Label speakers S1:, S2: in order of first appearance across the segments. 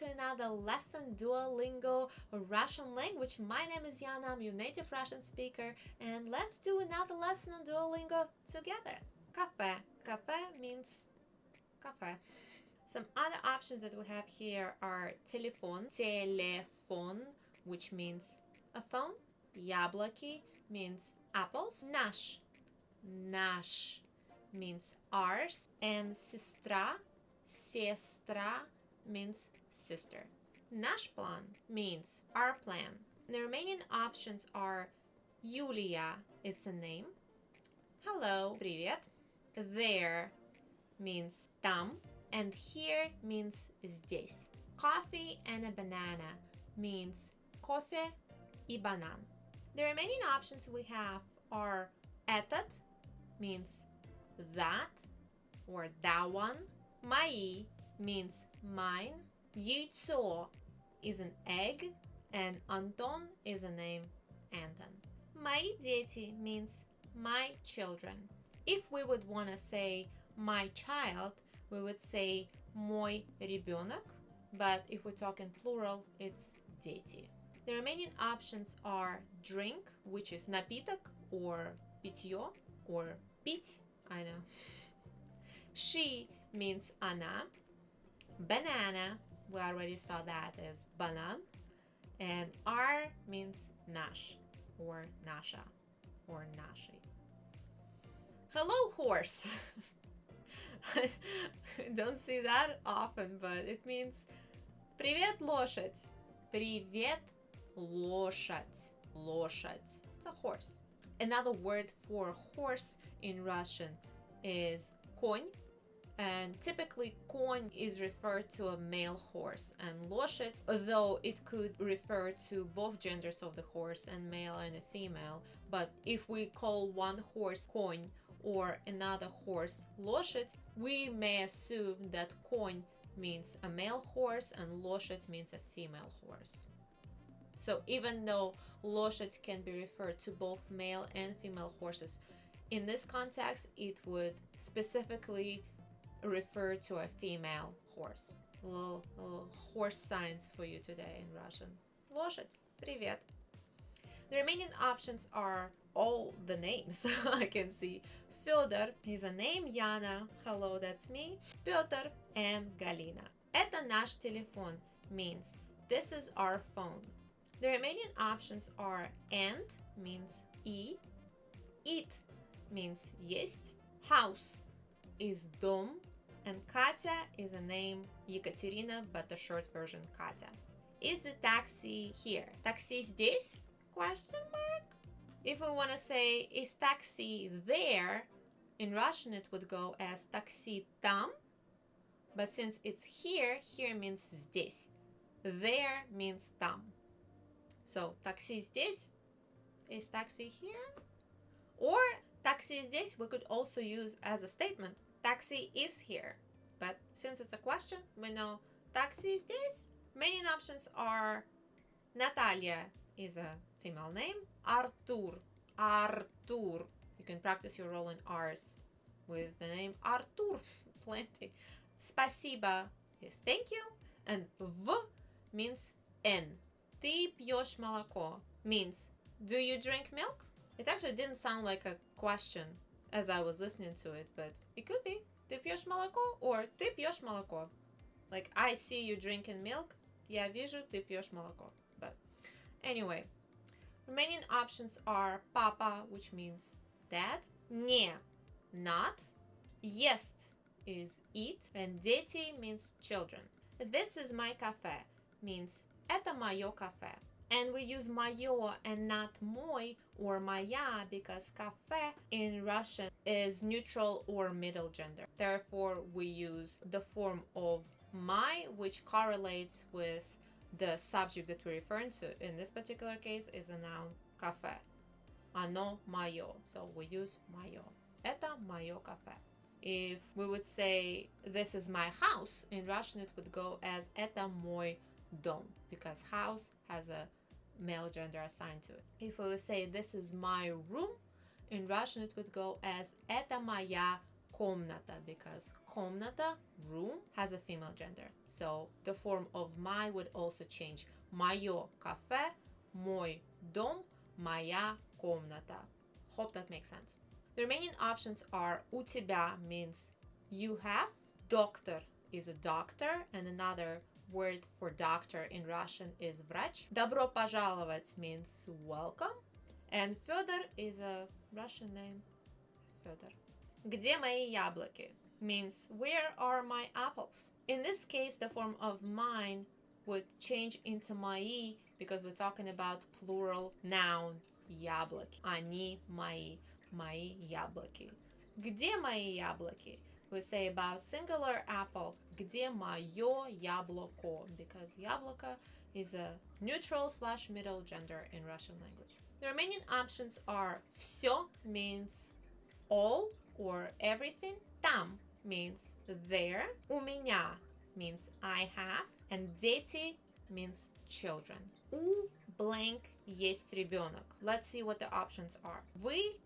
S1: to another lesson, Duolingo Russian language. My name is Yana, I'm your native Russian speaker, and let's do another lesson on Duolingo together. Cafe. Cafe means cafe. Some other options that we have here are telephone, which means a phone. Яблоки means apples. Наш means ours. And сестра means sister. Наш план means our plan. The remaining options are Yulia is a name. Hello, привет. There means там. And here means здесь. Coffee and a banana means кофе и банан. The remaining options we have are этот means that or that one. Мои means mine. Яйцо is an egg, and Anton is a name Anton. Мои дети means my children. If we would want to say my child, we would say мой ребенок, but if we talk in plural, it's дети. The remaining options are drink, which is напиток or питье or пить, I know. She means она. Banana, we already saw that as банан. And our means наш or наша or наши. Hello, horse. I don't see that often, but it means привет, лошадь. Привет, лошадь. Лошадь. It's a horse. Another word for horse in Russian is конь. And typically, конь is referred to a male horse, and лошадь, although it could refer to both genders of the horse, and male and a female. But if we call one horse конь or another horse лошадь, we may assume that конь means a male horse and лошадь means a female horse. So even though лошадь can be referred to both male and female horses, in this context, it would specifically refer to a female horse. Little horse signs for you today in Russian. Лошадь. Привет. The remaining options are all the names I can see. Федор is a name. Yana, hello, that's me. Петр and Galina. Это наш телефон means this is our phone. The remaining options are and means и, eat means есть, house is дом, and Katya is a name Ekaterina, but the short version Katya. Is the taxi here? Taxi здесь? Question mark. If we want to say is taxi there, in Russian it would go as taxi там, but since it's here, here means здесь. There means там. So taxi здесь, is taxi here? Or taxi здесь we could also use as a statement. Taxi is here. But since it's a question, we know taxi здесь. Remaining options are Natalia is a female name. Artur. You can practice your role in R's with the name Artur. Plenty. Спасибо is thank you. And V means N. Ты пьешь молоко means do you drink milk? It actually didn't sound like a question as I was listening to it, but it could be. Ты пьешь молоко or ты пьешь молоко. Like I see you drinking milk. Я вижу, ты пьешь молоко. But anyway, remaining options are папа, which means dad. Не, not. Есть is eat. And дети means children. This is my cafe means это мое кафе. And we use моё and not мой or моя because cafe in Russian is neutral or middle gender. Therefore, we use the form of my, which correlates with the subject that we're referring to. In this particular case, is a noun cafe. Оно моё. So we use моё. Это моё кафе. If we would say this is my house, in Russian it would go as это мой дом because house has a male gender assigned to it. If we would say this is my room, in Russian it would go as это моя комната because комната, room, has a female gender. So the form of my would also change. Моё кафе, мой дом, моя комната. Hope that makes sense. The remaining options are у тебя means you have, доктор is a doctor, and another word for doctor in Russian is врач. Добро пожаловать means welcome, and Федор is a Russian name. Федор. Где мои яблоки means where are my apples? In this case, the form of mine would change into мои because we're talking about plural noun яблоки. Они мои яблоки. Где мои яблоки? We say about singular apple. Где моё яблоко? Because яблоко is a neutral / middle gender in Russian language. The remaining options are всё means all or everything. Там means there. У меня means I have. And дети means children. У blank есть ребенок. Let's see what the options are. Вы,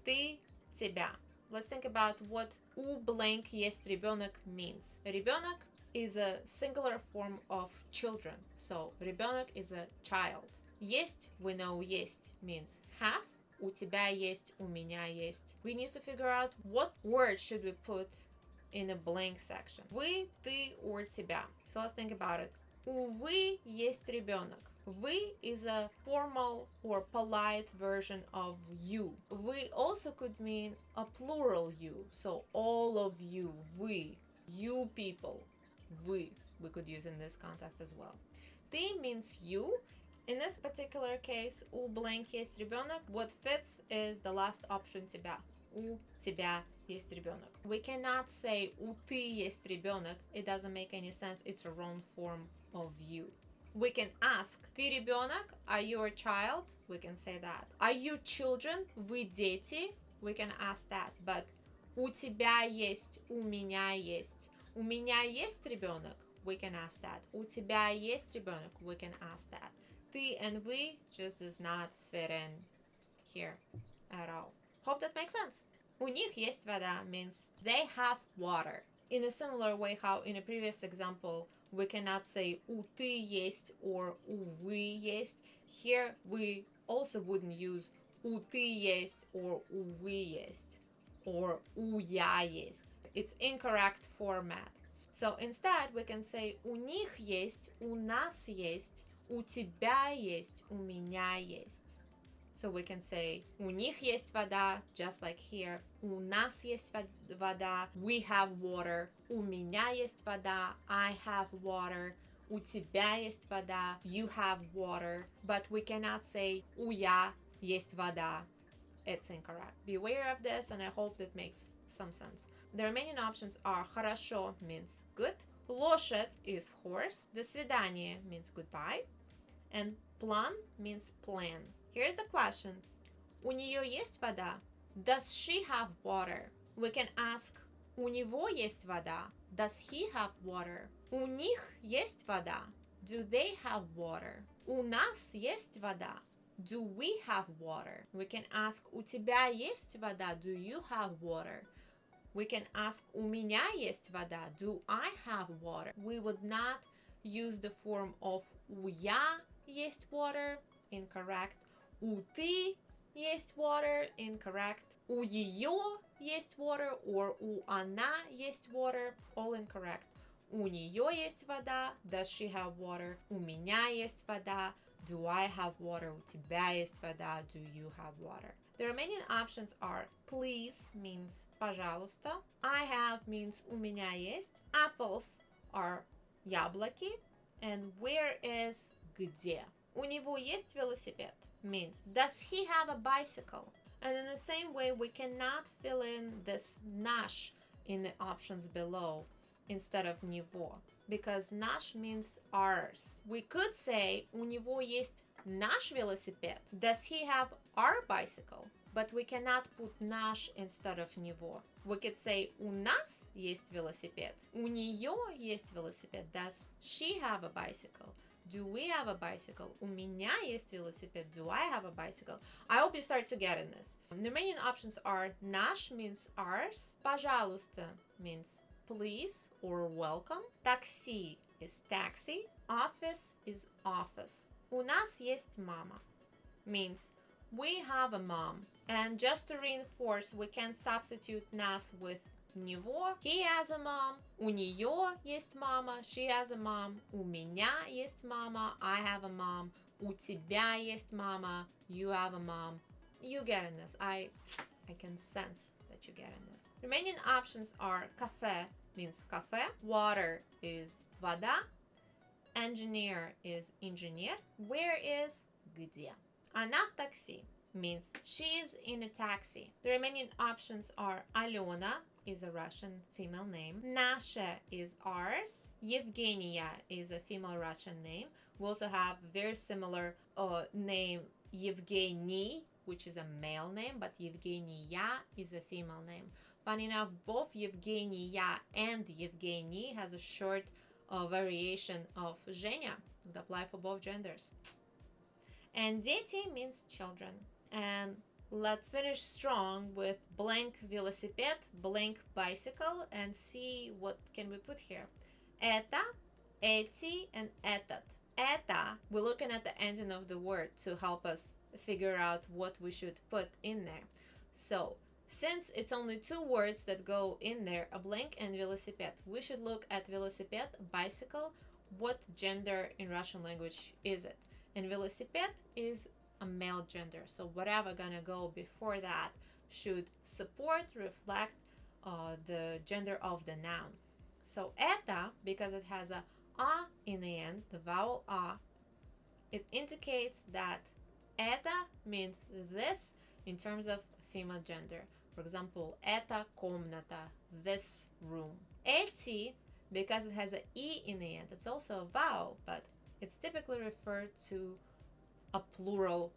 S1: ты, тебя. Let's think about what у blank есть ребенок means. Ребенок is a singular form of children. So ребенок is a child. Есть, we know есть means have. У тебя есть, у меня есть. We need to figure out what word should we put in a blank section. Вы, ты, or тебя. So let's think about it. У вы есть ребенок. Вы is a formal or polite version of you. Вы also could mean a plural you. So all of you, вы, you people, вы. We could use in this context as well. Ты means you. In this particular case, у blank есть ребенок. What fits is the last option тебя. У тебя есть ребенок. We cannot say у ты есть ребенок. It doesn't make any sense. It's a wrong form of you. We can ask, ты ребенок? Are you a child? We can say that. Are you children? Вы дети? We can ask that. But у тебя есть, у меня есть. У меня есть ребенок? We can ask that. У тебя есть ребенок? We can ask that. Ты and we just does not fit in here at all. Hope that makes sense. У них есть вода means they have water. In a similar way how in a previous example we cannot say у ты есть or у вы есть. Here we also wouldn't use у ты есть or у вы есть or у я есть. It's incorrect format. So instead we can say у них есть, у нас есть, у тебя есть, у меня есть. So we can say у них есть вода, just like here. У нас есть вода, we have water. У меня есть вода, I have water. У тебя есть вода, you have water. But we cannot say у я есть вода. It's incorrect. Be aware of this and I hope that makes some sense. The remaining options are хорошо means good. Лошадь is horse. До свидания means goodbye. And план means plan. Here's the question. У нее есть вода? Does she have water? We can ask, у него есть вода? Does he have water? У них есть вода? Do they have water? У нас есть вода? Do we have water? We can ask, у тебя есть вода? Do you have water? We can ask, у меня есть вода? Do I have water? We would not use the form of у я есть water. Incorrect. У ты есть water. Incorrect. У ее есть water or у она есть water. All incorrect. У нее есть вода. Does she have water? У меня есть вода. Do I have water? У тебя есть вода. Do you have water? The remaining options are please means пожалуйста. I have means у меня есть. Apples are яблоки. And where is где? У него есть велосипед means does he have a bicycle? And in the same way, we cannot fill in this наш in the options below instead of него, because наш means ours. We could say у него есть наш велосипед. Does he have our bicycle? But we cannot put наш instead of него. We could say у нас есть велосипед. У нее есть велосипед. Does she have a bicycle? Do we have a bicycle? У меня есть велосипед. Do I have a bicycle? I hope you start to get in this. The remaining options are наш means ours. Пожалуйста means please or welcome. Такси is taxi. Office is office. У нас есть мама means we have a mom. And just to reinforce, we can substitute нас with него. He has a mom. У нее есть мама. She has a mom. У меня есть мама. I have a mom. У тебя есть мама. You have a mom. You get in this. I can sense that you get in this. Remaining options are café means cafe. Water is вода. Engineer is engineer. Where is где. Она в такси means she's in a taxi. The remaining options are Alena is a Russian female name. Nasha is ours. Evgenia is a female Russian name. We also have very similar name Evgeny, which is a male name, but Evgenia is a female name. Funny enough, both Evgenia and Evgeny has a short variation of Zhenya that apply for both genders. And дети means children. And let's finish strong with blank велосипед, blank bicycle, and see what can we put here. Это, эти, and этот. Это, we're looking at the ending of the word to help us figure out what we should put in there. So, since it's only two words that go in there, a blank and велосипед, we should look at велосипед, bicycle. What gender in Russian language is it? And велосипед is a male gender, so whatever gonna go before that should support, reflect the gender of the noun. So это, because it has a in the end, the vowel it indicates that это means this in terms of female gender. For example, эта комната, this room. Эти, because it has a e in the end, it's also a vowel, but it's typically referred to a plural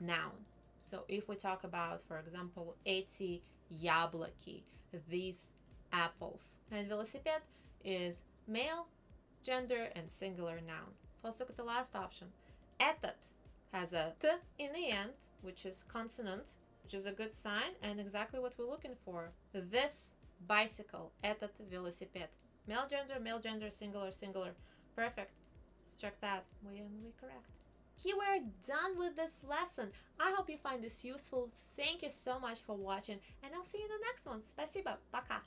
S1: noun. So if we talk about, for example, эти яблоки, these apples. And велосипед is male, gender, and singular noun. Let's look at the last option. Этот has a t in the end, which is consonant, which is a good sign and exactly what we're looking for. This bicycle, этот велосипед. Male, gender, singular, singular. Perfect. Let's check that. We correct. Here we're done with this lesson. I hope you find this useful. Thank you so much for watching, and I'll see you in the next one. Спасибо. Пока.